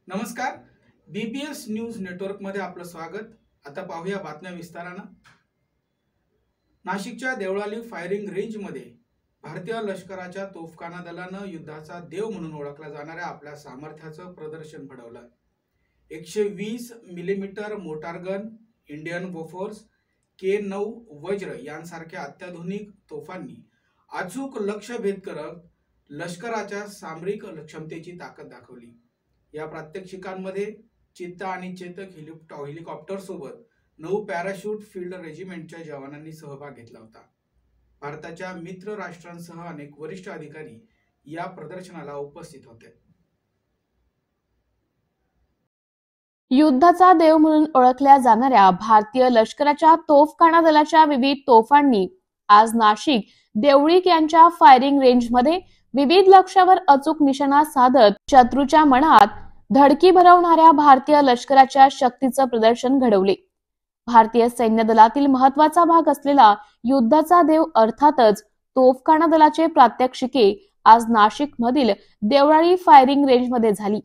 नमस्कार, BBS news network मध्ये आपलं स्वागत। आता पाहूया बातम्या विस्ताराने। नाशिकच्या देवळाली फायरिंग रेंज मध्ये भारतीय लष्कराच्या तोफखाना दलानं युद्धाचा देव म्हणून ओळखला जाणाऱ्या आपल्या सामर्थ्याचं प्रदर्शन घडवलं। 120 millimetre motor gun, Indian Bofors, K9 वज्र यांसारख्या अत्याधुनिक तोफांनी अचूक लक्ष्य भेद करत लष्कराच्या सामरिक क्षमतेची ताकद दाखवली। या प्रात्यक्षिकांमध्ये चित्ता आणि चेतक हेलिकॉप्टर सोबत 9 पॅराशूट फील्ड रेजिमेंटच्या जवानांनी सहभाग घेतला होता। भारताच्या मित्र राष्ट्रांसह अनेक वरिष्ठ अधिकारी या प्रदर्शनाला उपस्थित होते। युद्धाचा देव म्हणून ओळखल्या जाणाऱ्या भारतीय लष्कराच्या तोफखाना दलाच्या विविध तोफांनी आज नाशिक देवळी यांच्या फायरिंग रेंजमध्ये विविध लक्ष्यावर अचूक निशाणा साधत शत्रूच्या मनात धडकी भरवणाऱ्या भारतीय लष्कराच्या शक्तीचं प्रदर्शन घडवले। भारतीय सैन्य दलातील महत्वाचा भाग असलेला युद्धाचा देव अर्थातच तोफखाना दलाचे प्रात्यक्षिके आज नाशिक मधील देवळाली फायरिंग रेंजमध्ये झाली।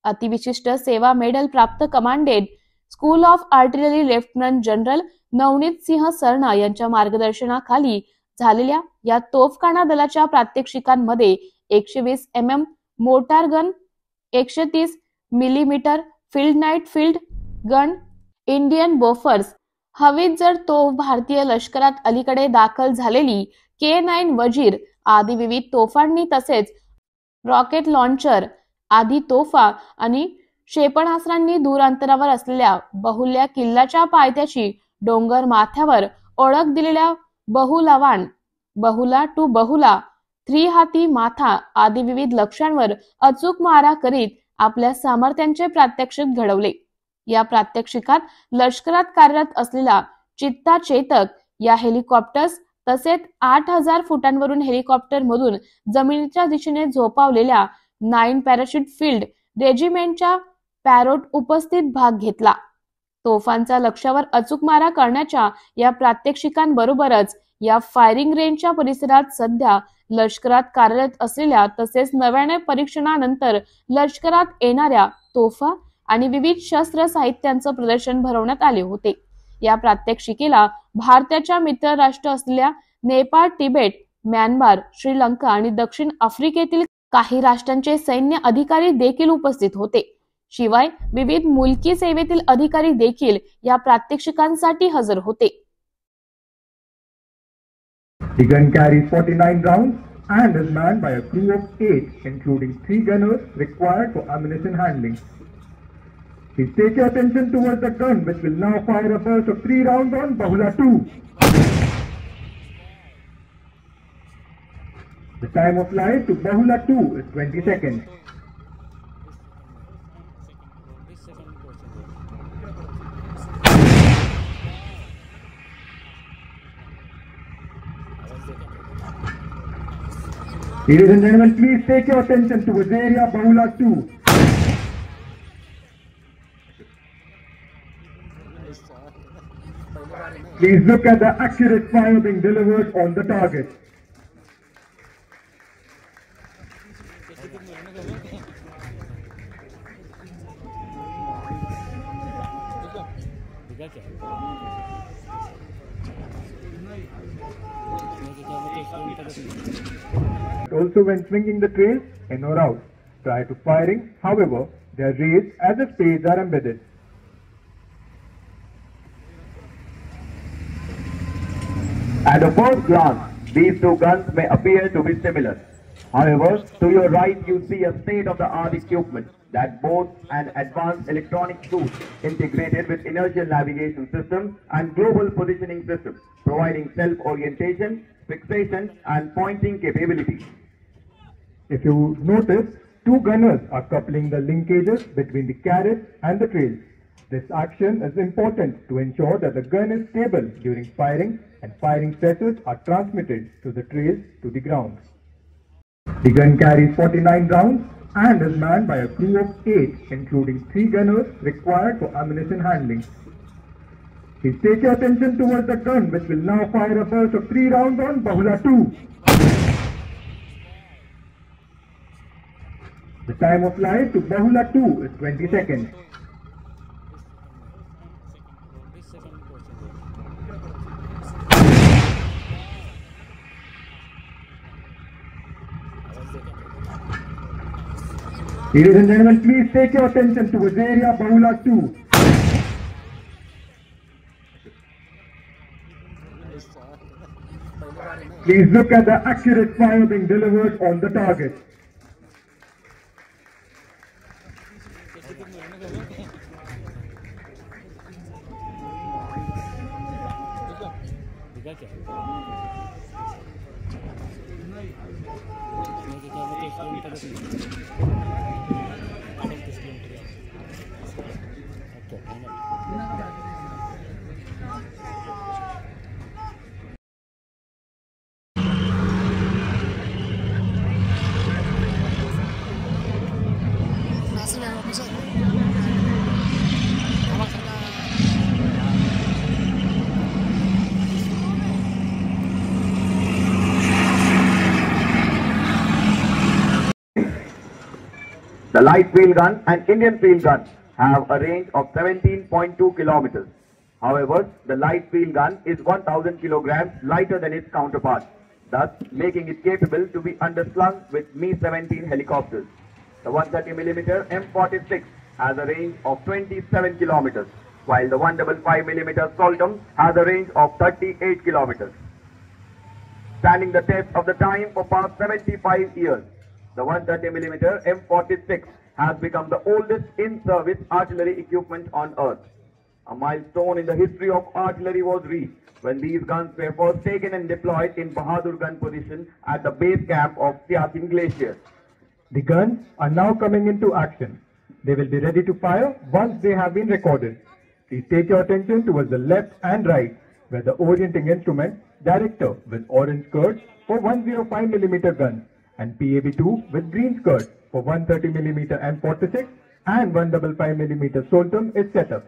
अतिविशिष्ट सेवा मेडल प्राप्त commandant school of artillery lieutenant general Navneet Singh Sarna यांच्या मार्गदर्शनाखाली झालेल्या या तोफखाना दलाच्या प्रात्यक्षिकांमध्ये 120 mm mortar gun, 130 millimetre field night field gun, Indian Bofors, howitzer तोफ, भारतीय लष्करात अलीकडे दाखल झालेली K9 वजीर आदी विविध तोफांनी तसेच रॉकेट लॉन्चर आदी तोफा आणि क्षेपणास्त्रांनी दूर अंतरावर असलेल्या बहुल्या किल्ल्याच्या पायथ्याशी डोंगर माथ्यावर ओळख दिलेल्या बहुलावाण, बहुला टू बहुला, 3 हाती माथा आदी विविध लक्ष्यांवर अचूक मारा करीत आपल्या सामर्थ्यांचे प्रात्यक्षिक घडवले। या प्रात्यक्षिकात लष्करात कार्यरत असलेला चित्ता चेतक या हेलिकॉप्टर्स तसेच 8000 फुटांवरून हेलिकॉप्टर मधून जमिनीच्या दिशेने झोपावलेल्या 9 पॅराशूट फील्ड रेजिमेंटच्या पॅरोट उपस्थित भाग घेतला। तोफांचा लक्ष्यावर अचूक मारा करण्याच्या या प्रात्यक्षिकांबरोबरच या फायरिंग रेंजच्या परिसरात सध्या लष्करात कार्यरत असलेल्या तसेच नव्याने परीक्षणानंतर लष्करात येणाऱ्या तोफा आणि विविध शस्त्र साहित्यांचं प्रदर्शन भरवण्यात आले होते। या प्रात्यक्षिकेला भारताच्या मित्र राष्ट्र असलेल्या नेपाळ, तिबेट, म्यानमार, श्रीलंका आणि दक्षिण आफ्रिकेतील काही राष्ट्रांचे सैन्य अधिकारी देखील उपस्थित होते। शिवाय विविध मुलकी सेवेतील अधिकारी देखील या प्रात्यक्षिकांसाठी हजर होते। The gun carries 49 rounds and is manned by a crew of 8, including 3 gunners required for ammunition handling. Please take your attention towards the gun, which will now fire a burst of 3 rounds on Bahula 2. The time of flight to Bahula 2 is 20 seconds. Ladies and gentlemen, please take your attention towards area Bahula 2. Please look at the accurate fire being delivered on the target. Also, when swinging the trails in or out prior to firing, however, they are raised as if spades are embedded. At a first glance, these two guns may appear to be similar. However, to your right you see a state-of-the-art equipment that boasts an advanced electronic suite integrated with inertial navigation system and global positioning system, providing self-orientation, fixation and pointing capabilities. If you notice, 2 gunners are coupling the linkages between the carriage and the trails. This action is important to ensure that the gun is stable during firing and firing stresses are transmitted to the trails to the ground. The gun carries 49 rounds and is manned by a crew of 8, including 3 gunners required for ammunition handling. Please take your attention towards the gun, which will now fire a burst of 3 rounds on Bahula 2. The time of flight to Bahula 2 is 20 seconds. Ladies and gentlemen, please take your attention towards area Bahula 2. Please look at the accurate fire being delivered on the target. The light field gun and Indian field gun have a range of 17.2 kilometers. However, the light field gun is 1000 kilograms lighter than its counterpart, thus making it capable to be underslung with Mi-17 helicopters. The 130mm M46 has a range of 27 kilometers, while the 155mm Soltum has a range of 38 kilometers. Standing the test of the time for past 75 years, the 130mm M46 has become the oldest in-service artillery equipment on Earth. A milestone in the history of artillery was reached when these guns were first taken and deployed in Bahadur gun position at the base camp of Siachen Glacier. The guns are now coming into action. They will be ready to fire once they have been recorded. Please take your attention towards the left and right, where the orienting instrument director with orange skirt for 105mm guns and PAB2 with green skirt for 130mm M46 and 155mm Soltum is set up.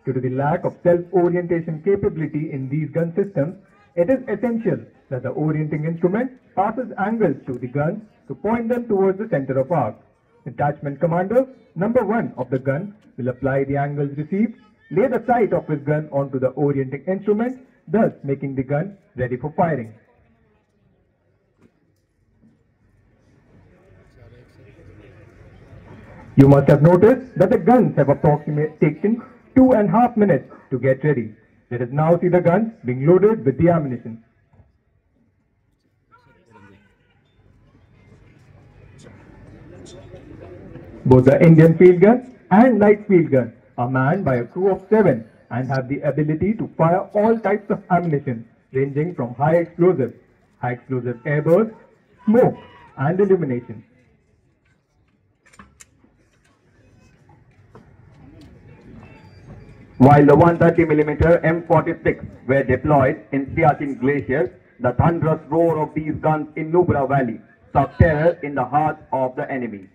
Due to the lack of self-orientation capability in these gun systems, it is essential that the orienting instrument passes angles to the guns to point them towards the center of arc. Detachment Commander number 1 of the gun will apply the angles received, lay the sight of his gun onto the orienting instrument, thus making the gun ready for firing. You must have noticed that the guns have approximately taken 2.5 minutes to get ready. Let us now see the guns being loaded with the ammunition. Both the Indian field gun and light field gun are manned by a crew of 7 and have the ability to fire all types of ammunition ranging from high explosive airburst, smoke and illumination. While the 130mm M46 were deployed in Siachen Glacier, the thunderous roar of these guns in Nubra Valley struck terror in the hearts of the enemy.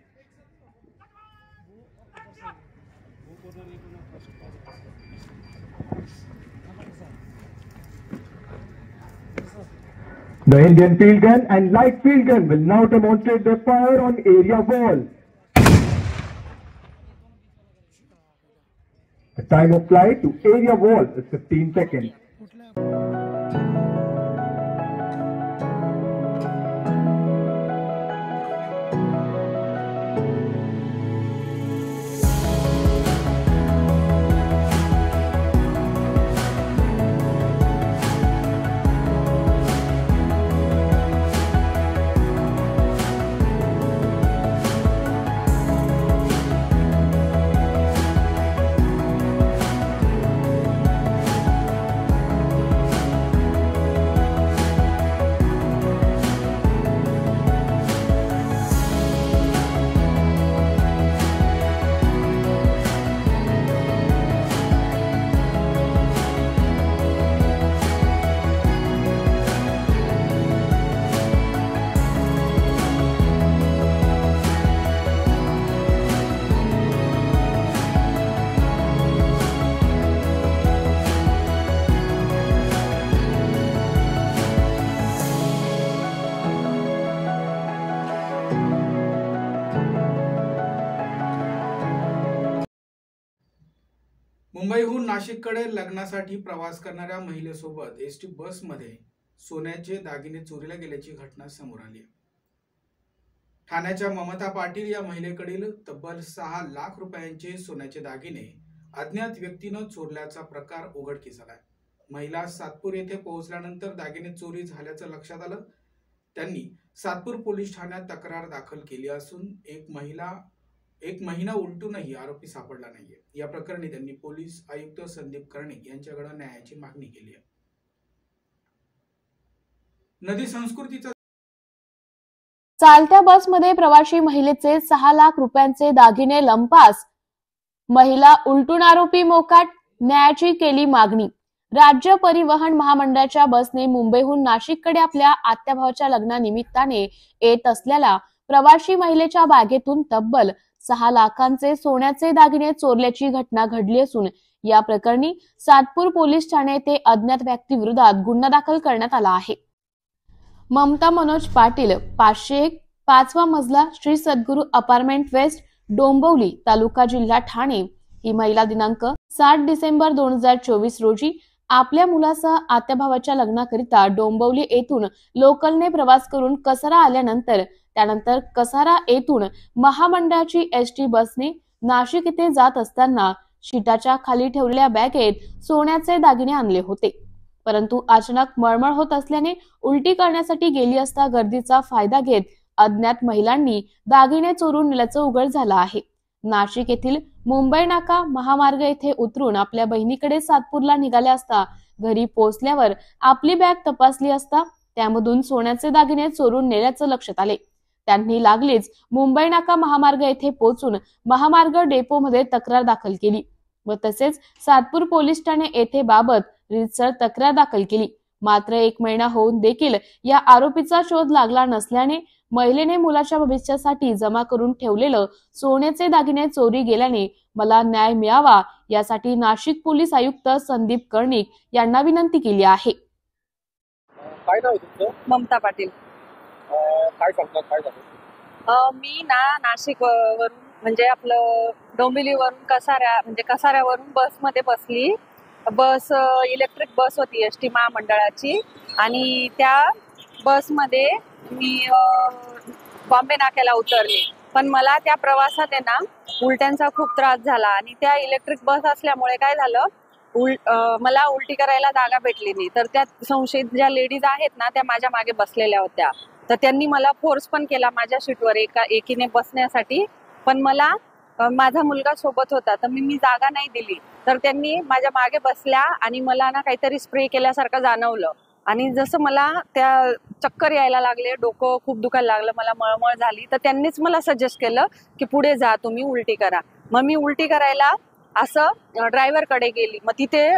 The Indian field gun and light field gun will now demonstrate their fire on area wall. The time of flight to area wall is 15 seconds. मुंबईहून नाशिककडे लग्नासाठी प्रवास करणाऱ्या महिलेसोबत ST बसमध्ये सोन्याचे दागिने चोरीला गेल्याची घटना समोर आली. ठाण्याच्या ममता पाटील या महिलेकडील तब्बल 6 लाख रुपयांचे सोन्याचे दागिने अज्ञात व्यक्तीनं चोरल्याचा प्रकार उघडकीस आलाय. महिला सातपूर येथे पोहोचल्यानंतर दागिने चोरी झाल्याचं लक्षात आलं. त्यांनी सातपूर पोलीस ठाण्यात तक्रार दाखल केली असून एक महिना उलटूनही आरोपी सापडला नाहीये. या प्रकरणी त्यांनी पोलीस आयुक्त संदीप कर्णिक यांच्याकडे न्यायाची मागणी केली आहे. नदी संस्कृतीचा चालत्या बसमध्ये प्रवासी महिलेचे 6 लाख रुपयांचे दागिने लंपास, महिला उलटून आरोपी मोकाट, न्यायाची केली मागणी. राज्य परिवहन महामंडळाच्या बसने मुंबईहून नाशिककडे आपल्या आत्याभावाच्या लग्नानिमित्ताने येत असलेल्या प्रवासी महिलेच्या बॅगेतून तब्बल 6 लाखांचे सोन्याचे दागिने चोरल्याची घटना घडली असून या प्रकरणी सातपूर पोलीस ठाणे येथे अज्ञात व्यक्तीविरोधात गुन्हा दाखल करण्यात आला आहे. ममता मनोज पाटील, 501, 5वा मजला, श्री सद्गुरू अपार्टमेंट वेस्ट, डोंबिवली, तालुका जिल्हा ठाणे. ही महिला दिनांक 7 डिसेंबर 2024 रोजी आपल्या मुलासह आत्याभावाच्या लग्नाकरिता डोंबिवली येथून लोकलने प्रवास करून कसारा आल्यानंतर त्यानंतर कसारा येथून महामंडळाची एसटी बसने नाशिक येथे जात असताना शीटाच्या खाली ठेवलेल्या बॅगेत सोन्याचे दागिने आणले होते. परंतु अचानक मळमळ होत असल्याने उलटी करण्यासाठी गेली असता गर्दीचा फायदा घेत अज्ञात महिलांनी दागिने चोरून नेल्याचं उघड झालं आहे. नाशिक येथील मुंबई नाका महामार्ग येथे उतरून आपल्या बहिणीकडे सातपूरला निघाल्या असता घरी पोहोचल्यावर आपली बॅग तपासली असता त्यामधून सोन्याचे दागिने चोरून नेल्याचं लक्षात आले. त्यांनी लागलीच मुंबई नाका महामार्ग येथे पोहोचून महामार्ग डेपोमध्ये तक्रार दाखल केली व तसेच सातपूर पोलीस ठाणे येथे बाबत रीतसर तक्रार दाखल केली. मात्र 1 महिना होऊन देखील या आरोपीचा शोध लागला नसल्याने महिलेने मुलाच्या भविष्यासाठी जमा करून ठेवलेलं सोन्याचे दागिने चोरी गेल्याने मला न्याय मिळावा यासाठी नाशिक पोलीस आयुक्त संदीप कर्णिक यांना विनंती केली आहे. काय नाव तुमचं? ममता पाटील. काय सांगता, काय झालं? मी नाशिक वरून म्हणजे आपलं डोंबिवलीवरून कसाऱ्यावरून बसमध्ये बसली. बस इलेक्ट्रिक बस होती एसटी महामंडळाची आणि त्या बसमध्ये मी बॉम्बे नाक्याला उतरले. पण मला त्या प्रवासात आहे ना उलट्यांचा खूप त्रास झाला आणि त्या इलेक्ट्रिक बस असल्यामुळे काय झालं, मला उलटी करायला जागा भेटली नाही. तर त्या संशयित ज्या लेडीज आहेत ना त्या माझ्या मागे बसलेल्या होत्या. तर त्यांनी मला फोर्स पण केला माझ्या सीटवर एकीने बसण्यासाठी. पण मला माझा मुलगा सोबत होता तर मी जागा नाही दिली. तर त्यांनी माझ्या मागे बसल्या आणि मला ना काहीतरी स्प्रे केल्यासारखं जाणवलं आणि जसं मला त्या चक्कर यायला लागले, डोकं खूप दुखायला लागलं, मला मळमळ झाली. तर त्यांनीच मला सजेस्ट केलं की पुढे जा, तुम्ही उलटी करा. मग मी उलटी करायला असं ड्रायव्हरकडे गेली. मग तिथे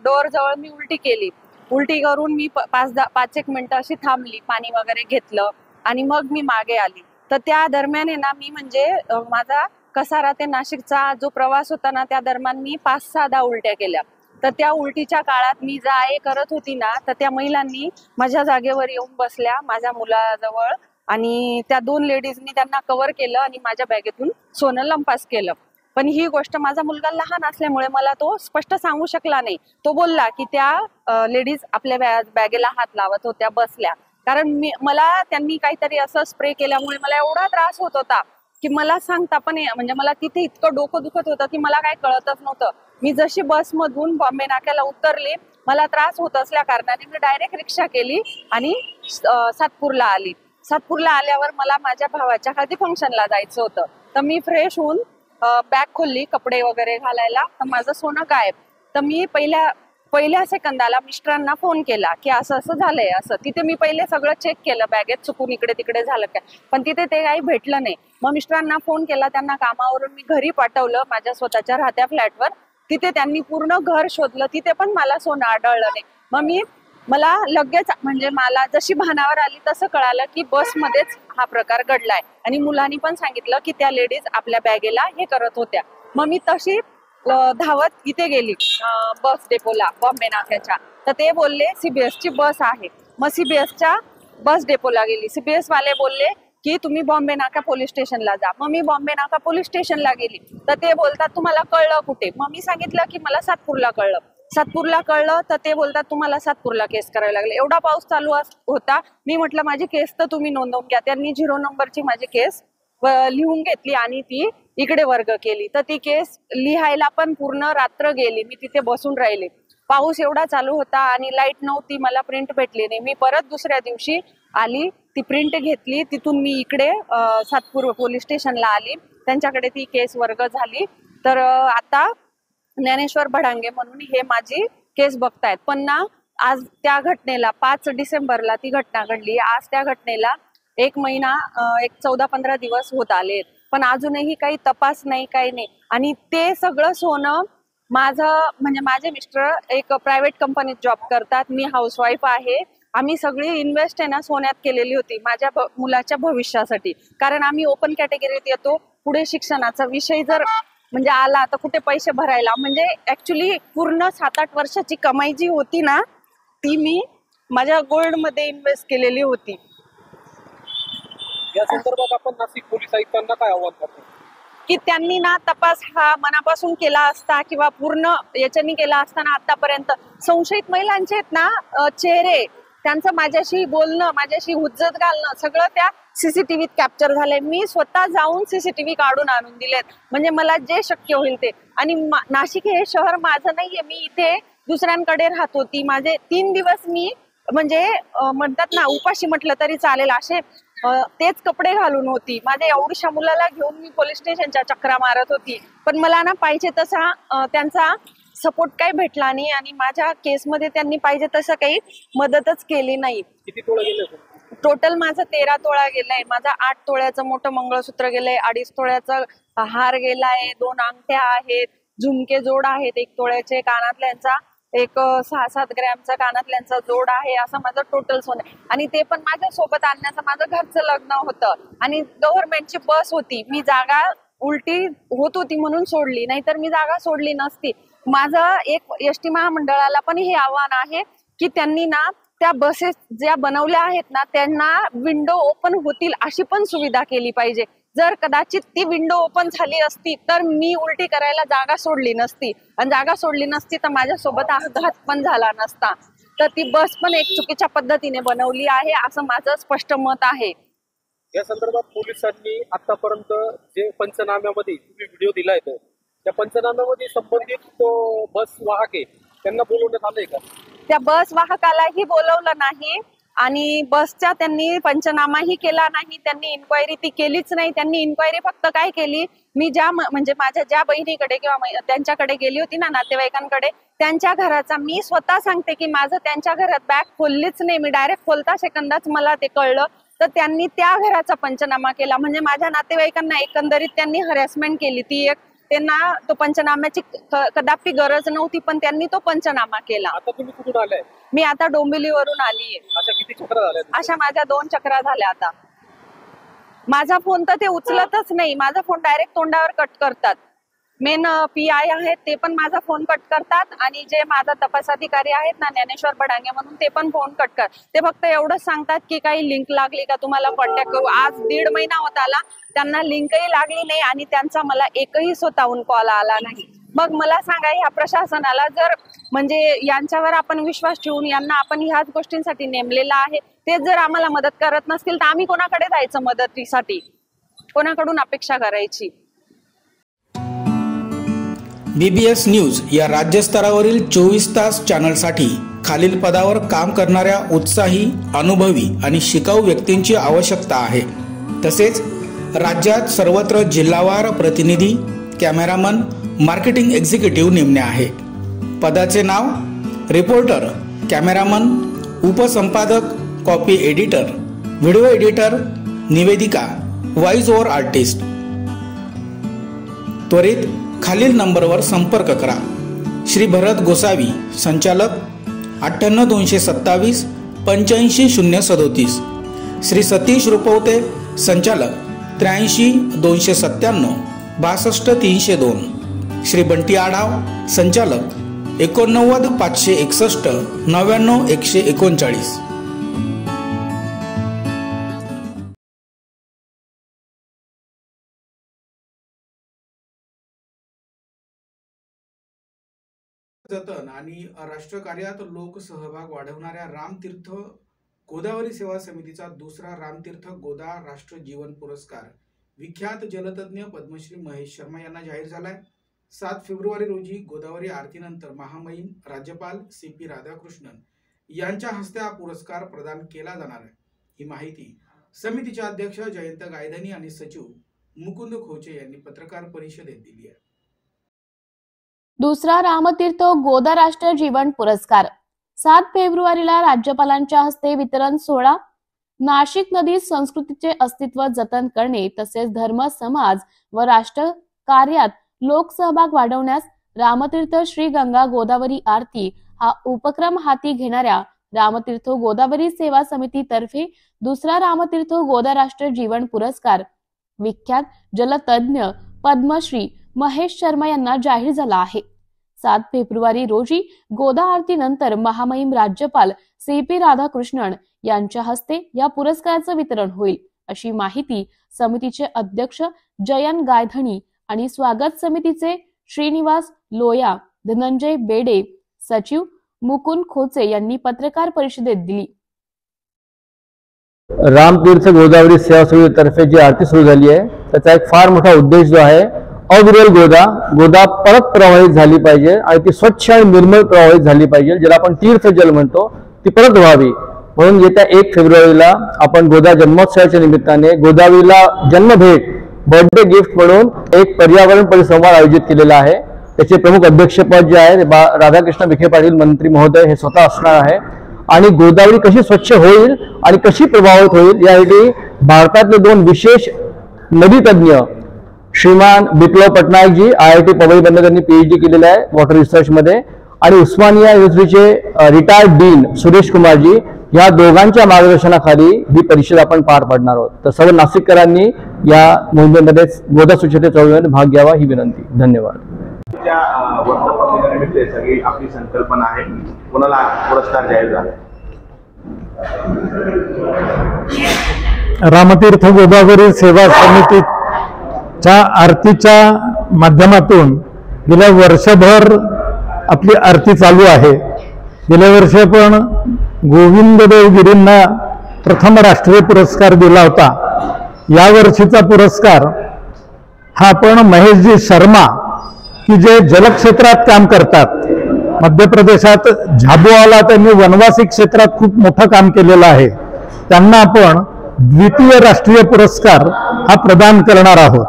डोअर जवळ मी उलटी केली. उलटी करून मी 5-1 मिनिटं अशी थांबली, पाणी वगैरे घेतलं आणि मग मी मागे आली. तर त्या दरम्यान आहे ना मी म्हणजे माझा कसारा ते नाशिकचा जो प्रवास होता ना त्या दरम्यान मी 5-6 उलट्या केल्या. तर त्या उलटीच्या काळात मी करत होती ना तर त्या महिलांनी माझ्या जागेवर येऊन बसल्या माझ्या मुलाजवळ आणि त्या 2 लेडीजनी त्यांना कव्हर केलं आणि माझ्या बॅगेतून सोनं लंपास केलं. पण ही गोष्ट माझा मुलगा लहान असल्यामुळे मला तो स्पष्ट सांगू शकला नाही. तो बोलला की त्या लेडीज आपल्या बॅगेला हात लावत होत्या बसल्या. कारण मला त्यांनी काहीतरी असं स्प्रे केल्यामुळे मला एवढा त्रास होत होता की मला सांगता पण म्हणजे मला तिथे इतकं डोकं दुखत होतं की मला काही कळतच नव्हतं. मी जशी बसमधून बॉम्बे नाक्याला उतरले मला त्रास होत असल्या कारणाने मी डायरेक्ट रिक्षा केली आणि सातपूरला आली. सातपूरला आल्यावर मला माझ्या भावाच्या हळदी फंक्शनला जायचं होतं. तर मी फ्रेश होऊन बॅग खोलली कपडे वगैरे घालायला तर माझं सोनं गायब. तर मी पहिल्या सेकंदाला मिस्टरांना फोन केला की असं झालंय असं. तिथे मी पहिले सगळं चेक केलं बॅगेत चुकून इकडे तिकडे झालं काय, पण तिथे ते काही भेटलं नाही. मग मिस्टरांना फोन केला, त्यांना कामावरून मी घरी पाठवलं माझ्या स्वतःच्या राहत्या फ्लॅटवर. तिथे त्यांनी पूर्ण घर शोधलं, तिथे पण मला सोनं आढळलं नाही. मग मला लगेच म्हणजे मला जशी भानावर आली तसं कळालं की बसमध्येच हा प्रकार घडलाय आणि मुलांनी पण सांगितलं की त्या लेडीज आपल्या बॅगेला हे करत होत्या. मग मी तशी धावत इथे गेली बस डेपोला बॉम्बे नाक्याच्या. तर ते बोलले CBS ची बस आहे. मग CBS च्या बस डेपोला गेली. CBS वाले बोलले की तुम्ही बॉम्बे नाका पोलीस स्टेशनला जा. मग मी बॉम्बे नाका पोलीस स्टेशनला गेली तर ते बोलतात तुम्हाला कळलं कुठे. मग मी सांगितलं की मला सातपूरला कळलं. सातपूरला कळलं तर ते बोलतात तुम्हाला सातपूरला केस करायला लागले. एवढा पाऊस चालू होता. मी म्हटलं माझी केस तर तुम्ही नोंदवून घ्या. त्यांनी 0 नंबरची माझी केस लिहून घेतली आणि ती इकडे वर्ग केली. तर ती केस लिहायला पण पूर्ण रात्र गेली. मी तिथे बसून राहिले. पाऊस एवढा चालू होता आणि लाईट नव्हती. मला प्रिंट भेटली नाही. मी परत दुसऱ्या दिवशी आली, ती प्रिंट घेतली. तिथून मी इकडे सातपूर पोलीस स्टेशनला आली. त्यांच्याकडे ती केस वर्ग झाली. तर आता ज्ञानेश्वर भडांगे म्हणून हे माझी केस बघतायत. पण ना आज त्या घटनेला 5 डिसेंबरला ती घटना घडली. आज त्या घटनेला 1 महिना 14-15 दिवस होत आले, पण अजूनही काही तपास नाही, काही नाही. आणि ते सगळं सोनं माझं म्हणजे माझे मिस्टर एक प्रायव्हेट कंपनीत जॉब करतात. मी हाऊसवाईफ आहे. आम्ही सगळी इन्व्हेस्ट आहे ना सोन्यात केलेली होती माझ्या मुलाच्या भविष्यासाठी. कारण आम्ही ओपन कॅटेगरीत येतो. पुढे शिक्षणाचा विषय जर म्हणजे आला तर कुठे पैसे भरायला, म्हणजे ऍक्च्युली पूर्ण 7-8 वर्षाची कमाई जी होती ना ती मी माझ्या गोल्ड मध्ये इन्व्हेस्ट केलेली होती. या संदर्भात आपण नाशिक पोलीस आयुक्तांना काय आव्हान करतो की त्यांनी ना तपास हा मनापासून केला असता किंवा पूर्ण याच्यानी केला असताना आतापर्यंत संशयित महिलांचे आहेत ना चेहरे, त्यांचं माझ्याशी बोलणं, माझ्याशी हुज्जत घालणं सगळं त्या सीसीटीव्हीत कॅप्चर झालंय. मी स्वतः जाऊन सीसीटीव्ही काढून आणून दिलेत. म्हणजे मला जे शक्य होईल ते. आणि नाशिक हे शहर माझं नाहीये. मी इथे दुसऱ्यांकडे राहत होती. माझे 3 दिवस मी म्हणजे म्हणतात ना उपाशी म्हटलं तरी चालेल असे तेच कपडे घालून होती. माझ्या एवढ्याशा मुलाला घेऊन मी पोलीस स्टेशनच्या चक्रा मारत होती. पण मला ना पाहिजे तसा त्यांचा सपोर्ट काही भेटला नाही आणि माझ्या केसमध्ये त्यांनी पाहिजे तसं काही मदतच केली नाही. किती तोळे गेले? टोटल माझं 13 तोळा गेलाय. माझा 8 तोळ्याचं मोठं मंगळसूत्र गेलंय, 2.5 तोळ्याचा हार गेलाय, 2 अंगठ्या आहेत, झुमके जोड आहेत 1 तोळ्याचे, कानातल्यांचा एक 6-7 ग्रॅमचा कानातल्यांचा जोड आहे. असं माझं टोटल सोनं आहे. आणि ते पण माझ्या सोबत आणण्याचं माझं घरचं लग्न होतं आणि गव्हर्नमेंटची बस होती. मी जागा उलटी होत होती म्हणून सोडली, नाहीतर मी जागा सोडली नसती. माझं एक एसटी महामंडळाला पण हे आव्हान आहे की त्यांनी ना त्या बसेस ज्या बनवल्या आहेत ना त्यांना विंडो ओपन होतील अशी पण सुविधा केली पाहिजे. जर कदाचित ती विंडो ओपन झाली असती तर मी उलटी करायला जागा सोडली नसती आणि जागा सोडली नसती तर माझ्यासोबत अपघात पण झाला नसता. तर ती बस पण एक चुकीच्या पद्धतीने बनवली आहे असं माझं स्पष्ट मत आहे. या संदर्भात पोलिसांनी आतापर्यंत जे पंचनाम्यामध्ये तुम्ही व्हिडिओ दिलाय त्या पंचनाम्यामध्ये संबंधित तो बस वाहक आहे त्यांना बोलवण्यात आलंय का? त्या बस वाहकालाही बोलवलं नाही आणि बसचा त्यांनी पंचनामाही केला नाही. त्यांनी इन्क्वायरी ती केलीच नाही. त्यांनी इन्क्वायरी फक्त काय केली, मी ज्या म्हणजे माझ्या ज्या बहिणीकडे किंवा त्यांच्याकडे गेली होती ना नातेवाईकांकडे, त्यांच्या घराचा मी स्वतः सांगते की माझं त्यांच्या घरात बॅग खोललीच नाही. मी डायरेक्ट खोलता सेकंदाच मला ते कळलं. तर त्यांनी त्या घराचा पंचनामा केला. म्हणजे माझ्या नातेवाईकांना एकंदरीत त्यांनी हॅरेसमेंट केली. ती एक त्यांना तो पंचनाम्याची कदापि गरज नव्हती पण त्यांनी तो पंचनामा केला. आता तुम्ही कुठून आलाय? मी आता डोंबिवलीवरून आलीये. अशा किती चक्रा झाल्या? अशा माझ्या 2 चक्रा झाल्या. आता माझा फोन तर ते उचलतच नाही. माझा फोन डायरेक्ट तोंडावर कट करतात. मेन PI आहेत ते पण माझा फोन कट करतात आणि जे माझा तपास अधिकारी आहेत ना ज्ञानेश्वर भडांगे म्हणून ते पण फोन कट करतात. ते फक्त एवढंच सांगतात की काही लिंक लागली का तुम्हाला कॉन्टॅक्ट करू. आज 1.5 महिना होत आला त्यांना लिंकही लागली नाही आणि त्यांचा मला एकही स्वतःहून कॉल आला नाही. मग मला सांगा ह्या प्रशासनाला जर म्हणजे यांच्यावर आपण विश्वास ठेवून यांना आपण ह्याच गोष्टींसाठी नेमलेला आहे, ते जर आम्हाला मदत करत नसतील तर आम्ही कोणाकडे जायचं मदतीसाठी, कोणाकडून अपेक्षा करायची? BBS न्यूज या राज्यस्तरावरील 24 तास चॅनलसाठी खालील पदावर काम करणाऱ्या उत्साही, अनुभवी आणि शिकाऊ व्यक्तींची आवश्यकता आहे. तसेच राज्यात सर्वत्र जिल्हावार प्रतिनिधी, कॅमेरामन, मार्केटिंग एक्झिक्युटिव्ह नेमणे आहे. पदाचे नाव: रिपोर्टर, कॅमेरामन, उपसंपादक, कॉपी एडिटर, व्हिडिओ एडिटर, निवेदिका, व्हॉइस ओव्हर आर्टिस्ट. त्वरित खालील नंबरवर संपर्क करा. श्री भरत गोसावी, संचालक, 98 227 85 037. श्री सतीश रुपवते, संचालक, 83 297 62 302. श्री बंटी आढाव, संचालक, 89 561 99 139. जतन आणि राष्ट्रकार्यात लोकसहभाग वाढवणाऱ्या रामतीर्थ गोदावरी सेवा समितीचा दुसरा रामतीर्थ गोदा राष्ट्र जीवन पुरस्कार विख्यात जलतज्ञ पद्मश्री महेश शर्मा यांना जाहीर झालाय। 7 फेब्रुवारी रोजी गोदावरी आरतीनंतर महामहिम राज्यपाल CP राधाकृष्णन यांच्या हस्ते हा पुरस्कार प्रदान केला जाणार आहे। ही माहिती समितीचे अध्यक्ष जयंत गायधनी आणि सचिव मुकुंद खोचे यांनी पत्रकार परिषदेत दिली आहे। दुसरा रामतीर्थ गोदा राष्ट्र जीवन पुरस्कार 7 फेब्रुवारीला राज्यपालांच्या हस्ते वितरण सोहळा। नाशिक नदीत संस्कृतीचे अस्तित्व जतन करणे तसेच धर्म समाज व राष्ट्र कार्यात लोकसहभाग वाढवण्यास रामतीर्थ श्री गंगा गोदावरी आरती हा उपक्रम हाती घेणाऱ्या रामतीर्थ गोदावरी सेवा समिती तर्फे दुसरा रामतीर्थ गोदा राष्ट्र जीवन पुरस्कार विख्यात जलतज्ञ पद्मश्री महेश शर्मा यांना जाहीर झाला आहे। 7 फेब्रुवारी रोजी गोदा आरतीनंतर महामहिम राज्यपाल CP राधाकृष्णन यांच्या हस्ते या पुरस्काराचं वितरण होईल, अशी माहिती समितीचे अध्यक्ष जयंत गायधनी आणि स्वागत समितीचे श्रीनिवास लोया, धनंजय बेडे, सचिव मुकुंद खोचे यांनी पत्रकार परिषदेत दिली। रामतीर्थ गोदावरी सेवा समितीतर्फे जी आरती सुरू झाली आहे त्याचा एक फार मोठा उद्देश जो आहे अविरल गोदा परत प्रवाहित झाली पाहिजे आणि ती स्वच्छ आणि निर्मळ प्रवाहित झाली पाहिजे, ज्याला आपण तीर्थ जल म्हणतो, ती परत व्हावी म्हणून येत्या 1 फेब्रुवारीला आपण गोदा जन्मोत्सवाच्या निमित्ताने गोदावरीला जन्मभेट बर्थडे गिफ्ट म्हणून एक पर्यावरण परिसंवाद आयोजित केलेला आहे। त्याचे प्रमुख अध्यक्षपद जे आहे राधाकृष्ण विखे पाटील मंत्री महोदय हे स्वतः असणार आहे आणि गोदावरी कशी स्वच्छ होईल आणि कशी प्रभावित होईल यासाठी भारतातले 2 विशेष नदी तज्ञ श्रीमान बिप्लव पटनायक जी IIT पवई मधून त्यांनी PhD केलेलं आहे वॉटर रिसर्च मध्ये आणि उस्मानिया युनिव्हर्सिटीचे रिटायर्ड डीन सुरेश कुमार जी या दोघांच्या मार्गदर्शनाखाली ही परिषद आपण पार पाडणार आहोत। तर सर्व नाशिककरांनी या मोहिमेमध्ये गोदा स्वच्छते चळवळीमध्ये भाग घ्यावा ही विनंती। धन्यवाद। वर्धापनानिमित्त सगळी आपली संकल्पना आहे, कोणाला पुरस्कार जाहीर झाला? रामतीर्थ गोदावरी सेवा समितीच्या आरतीच्या माध्यमातून गेल्या वर्षभर आपली आरती चालू आहे। गेल्या वर्षी पण गोविंद देवगिरींना प्रथम राष्ट्रीय पुरस्कार दिला होता। या वर्षीचा पुरस्कार हा पण महेशजी शर्मा की जे जलक्षेत्रात काम करतात, मध्य प्रदेशात झाबुआला त्यांनी वनवासी क्षेत्रात खूप मोठं काम केलेलं आहे, त्यांना आपण द्वितीय राष्ट्रीय पुरस्कार हा प्रदान करणार आहोत।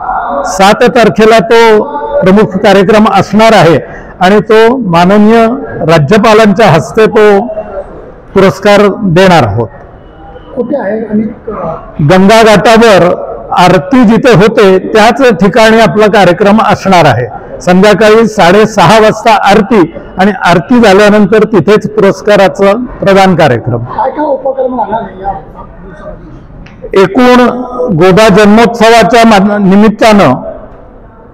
7 तारखेला तो प्रमुख कार्यक्रम असणार आहे आणि तो माननीय राज्यपालांच्या हस्ते तो पुरस्कार देणार आहोत। गंगा घाटावर आरती जिथे होते त्याच ठिकाणी आपला कार्यक्रम असणार आहे। संध्याकाळी 6:30 वाजता आरती आणि आरती झाल्यानंतर तिथेच पुरस्काराचं प्रदान कार्यक्रम। एकूण गोदा जन्मोत्सवाच्या निमित्तानं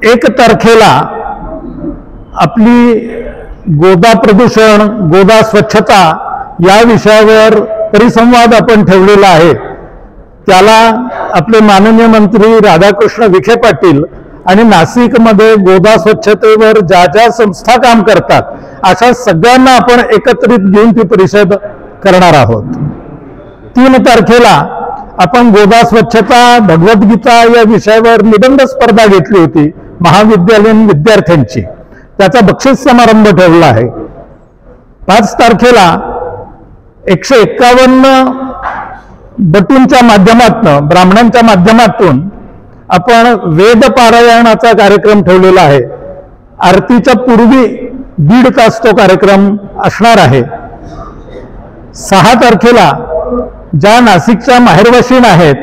1 तारखेला आपली गोदा प्रदूषण गोदा स्वच्छता या विषयावर परिसंवाद आपण ठेवलेला आहे। त्याला आपले माननीय मंत्री राधाकृष्ण विखे पाटील आणि नाशिकमध्ये गोदा स्वच्छतेवर ज्या ज्या संस्था काम करतात अशा सगळ्यांना आपण एकत्रित घेऊन ती परिषद करणार आहोत। 3 तारखेला आपण गोदा स्वच्छता भगवद्गीता या विषयावर निबंध स्पर्धा घेतली होती महाविद्यालयीन विद्यार्थ्यांची, त्याचा बक्षीस समारंभ ठेवला आहे। 5 तारखेला 151 बटूंच्या माध्यमातून ब्राह्मणांच्या माध्यमातून आपण वेद पारायणाचा कार्यक्रम ठेवलेला आहे। आरतीच्या पूर्वी 1.5 तास तो कार्यक्रम असणार आहे। 6 तारखेला ज्या नाशिकच्या माहेरवाशीण आहेत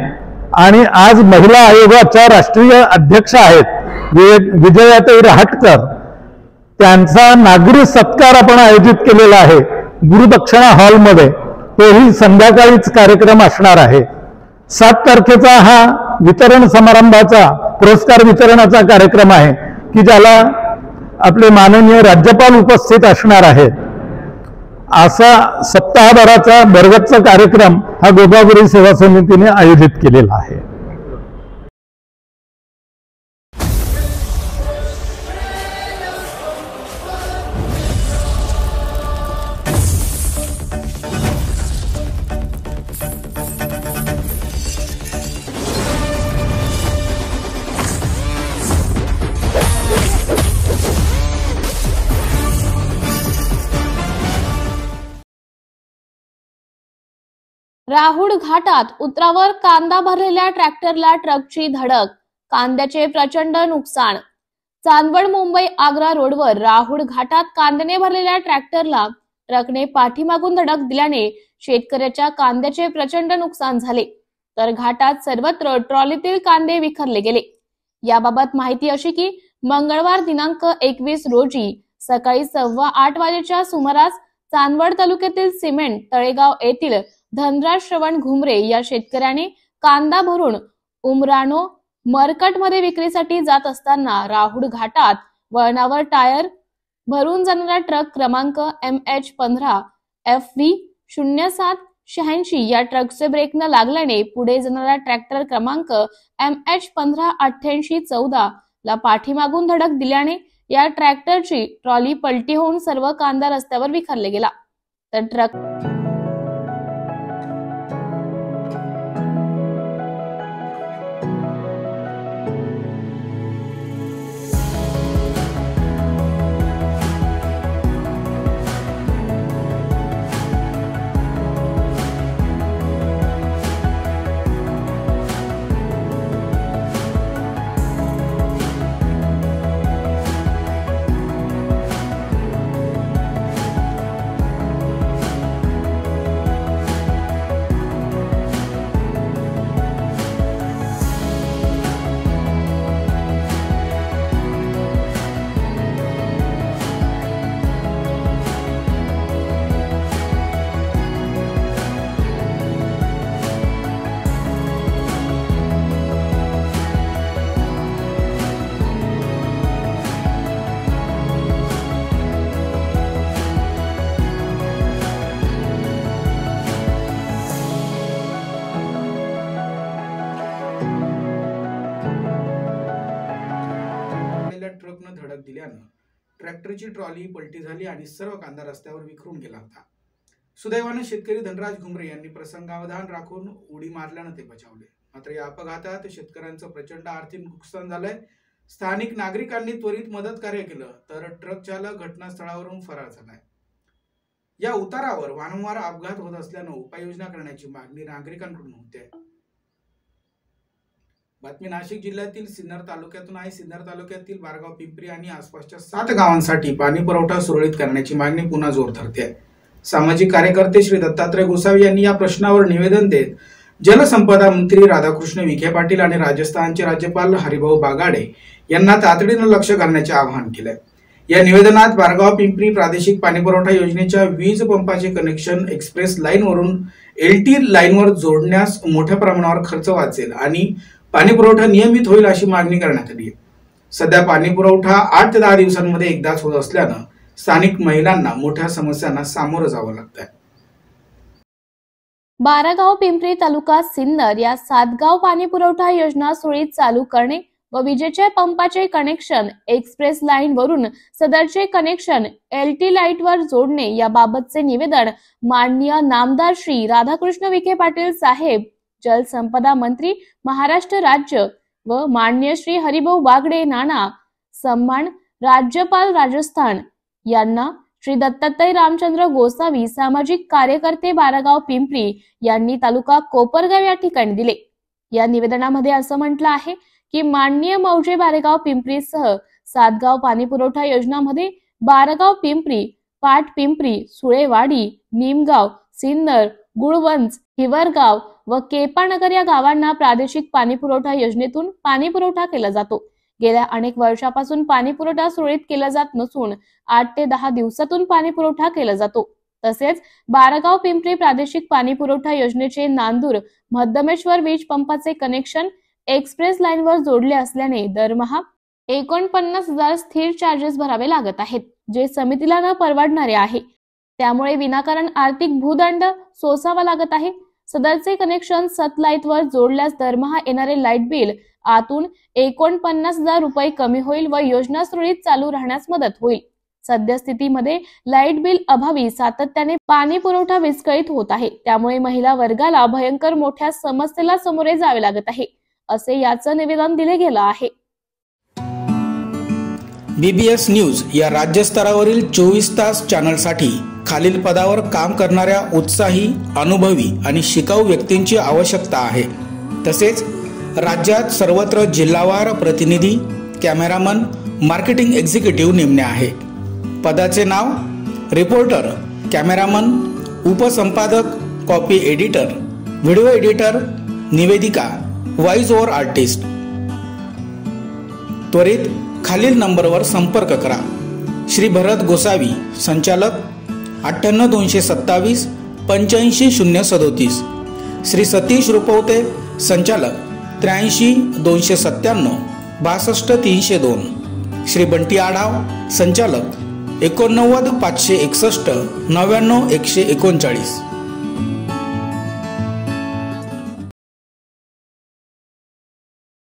आणि आज महिला आयोगाच्या राष्ट्रीय अध्यक्ष आहेत विजयाताई रहाटकर, त्यांचा नागरी सत्कार आपण आयोजित केलेला आहे गुरुदक्षिणा हॉलमध्ये, तोही संध्याकाळीच कार्यक्रम असणार आहे। 7 तारखेचा हा वितरण समारंभाचा पुरस्कार वितरणाचा कार्यक्रम आहे की ज्याला आपले माननीय राज्यपाल उपस्थित असणार आहेत। असा सप्ताहभराचा भरगच्च कार्यक्रम हा गोदावरी सेवा समितीने आयोजित केलेला आहे। राहुड घाटात उतरावर कांदा भरलेल्या ट्रॅक्टरला ट्रकची धडक, कांद्याचे प्रचंड नुकसान. चांदवड मुंबई आग्रा रोडवर राहुड घाटात कांद्याने भरलेल्या ट्रॅक्टरला ट्रकने पाठीमागून धडक दिल्याने शेतकऱ्याच्या कांद्याचे प्रचंड नुकसान झाले, तर घाटात सर्वत्र ट्रॉलीतील कांदे विखरले गेले. याबाबत माहिती अशी की मंगळवार दिनांक 21 रोजी सकाळी 8:15 वाजेच्या सुमारास चांदवड तालुक्यातील सिमेंट तळेगाव येथील धनराज श्रवण घुमरे या शेतकऱ्याने कांदा भरून उमराणो मरकट मध्ये विक्रीसाठी जात असताना राहुड घाटात वळणावर टायर भरून जाणारा ट्रक क्रमांक MH15 FV 0786 या ट्रकचे ब्रेक न लागल्याने पुढे जाणारा ट्रॅक्टर क्रमांक MH15 8814 ला पाठीमागून धडक दिल्याने या ट्रॅक्टरची ट्रॉली पलटी होऊन सर्व कांदा रस्त्यावर विखरले गेला, तर ट्रक ट्रकनं धडक दिल्यानं ट्रॅक्टरची ट्रॉली पलटी झाली आणि सर्व कांदा रस्त्यावर विखरून गेला होता. सुदैवाने शेतकरी धनराज घुमरे यांनी प्रसंगावधान राखून उडी मारल्यानं ते बचावले. मात्र या अपघातात शेतकऱ्यांचं प्रचंड आर्थिक नुकसान झालंय. स्थानिक नागरिकांनी त्वरित मदत कार्य केलं, तर ट्रक चालक घटनास्थळावरून फरार झालाय. या उतारावर वारंवार अपघात होत असल्यानं उपाययोजना करण्याची मागणी नागरिकांकडून होते. बातमी नाशिक जिल्ह्यातील सिन्नर तालुक्यातून आहे. सिन्नर तालुक्यातील बारगाव पिंपरी आणि आसपासच्या 7 गावांसाठी पाणी पुरवठा सुरळीत करण्याची मागणी पुन्हा जोर धरते आहे. सामाजिक कार्यकर्ते श्री दत्तात्रय गोसावी यांनी या प्रश्नावर निवेदन देत जलसंपदा मंत्री राधाकृष्ण विखे पाटील आणि राजस्थानचे राज्यपाल हरिभाऊ बागाडे यांना तातडीनं लक्ष घालण्याचे आवाहन केलंय. या निवेदनात बारगाव पिंपरी प्रादेशिक पाणीपुरवठा योजनेच्या वीज पंपाचे कनेक्शन एक्सप्रेस लाईनवरून LT लाईनवर जोडण्यास मोठ्या प्रमाणावर खर्च वाचेल आणि पाणी पुरवठा नियमित होईल अशी मागणी करण्यात आली आहे. सध्या पाणी पुरवठा 8 ते 10 दिवसांमध्ये एकदाच होत असल्यानं स्थानिक महिलांना मोठ्या समस्यांना सामोरं जावं लागतंय. बारगाव पिंपरी तालुका सिन्नर या 7 गाव पाणी पुरवठा योजना सुरळीत चालू करणे व विजेच्या पंपाचे कनेक्शन एक्सप्रेस लाईन वरून सदरचे कनेक्शन LT लाईटवर जोडणे याबाबतचे निवेदन माननीय नामदार श्री राधाकृष्ण विखे पाटील साहेब जलसंपदा मंत्री महाराष्ट्र राज्य व माननीय श्री हरिभाऊ बागडे नाना सन्मान राज्यपाल राजस्थान यांना श्री दत्तात्रय रामचंद्र गोसावी सामाजिक कार्यकर्ते बारगाव पिंपरी यांनी तालुका कोपरगाव या ठिकाणी दिले. या निवेदनामध्ये असं म्हटलं आहे की माननीय मौजे बारेगाव पिंपरीसह 7 गाव पाणी पुरवठा योजनांमध्ये बारगाव पिंपरी, पाट पिंपरी, सुळेवाडी, निमगाव, सिन्नर, गुळवंच, हिवरगाव व केपानगर या गावांना प्रादेशिक पाणी पुरवठा योजनेतून पाणी पुरवठा केला जातो. गेल्या अनेक वर्षापासून पाणी पुरवठा सुरळीत केला जात नसून 8 ते 10 दिवसातून पाणी पुरवठा केला जातो. तसेच बारगाव पिंपरी प्रादेशिक पाणी पुरवठा योजनेचे नांदूर मध्यमेश्वर वीज पंपाचे कनेक्शन एक्सप्रेस लाईनवर जोडले असल्याने दरमहा 49,000 स्थिर चार्जेस भरावे लागत आहेत, जे समितीला न परवडणारे आहे. त्यामुळे विनाकारण आर्थिक भूदंड सोसावा लागत आहे. सदरचे कनेक्शन सतलाईटवर जोडल्यास दरमहा येणारे लाईट बिल आतून 49,000 रुपये कमी होईल व योजना सुरळीत चालू राहण्यास मदत होईल. सद्यस्थितीमध्ये लाईट बिल अभावी सातत्याने पाणी पुरवठा विस्कळीत होत आहे. त्यामुळे महिला वर्गाला भयंकर मोठ्या समस्येला सामोरे जावे लागत आहे, असे याचं निवेदन दिले गेलं आहे. BBS न्यूज या राज्यस्तरावरील 24 तास चॅनलसाठी खालील पदावर काम करणाऱ्या उत्साही, अनुभवी आणि शिकाऊ व्यक्तींची आवश्यकता आहे. तसेच राज्यात सर्वत्र जिल्हावार प्रतिनिधी, कॅमेरामन, मार्केटिंग एक्झिक्युटिव्ह नेमणे आहे. पदाचे नाव: रिपोर्टर, कॅमेरामन, उपसंपादक, कॉपी एडिटर, व्हिडिओ एडिटर, निवेदिका, व्हॉइस ओव्हर आर्टिस्ट. त्वरित खालील नंबरवर संपर्क करा. श्री भरत गोसावी, संचालक, 98 227 85 037. श्री सतीश रुपवते, संचालक, 83 297 62 302. श्री बंटी आढाव, संचालक, 89 561 99 139.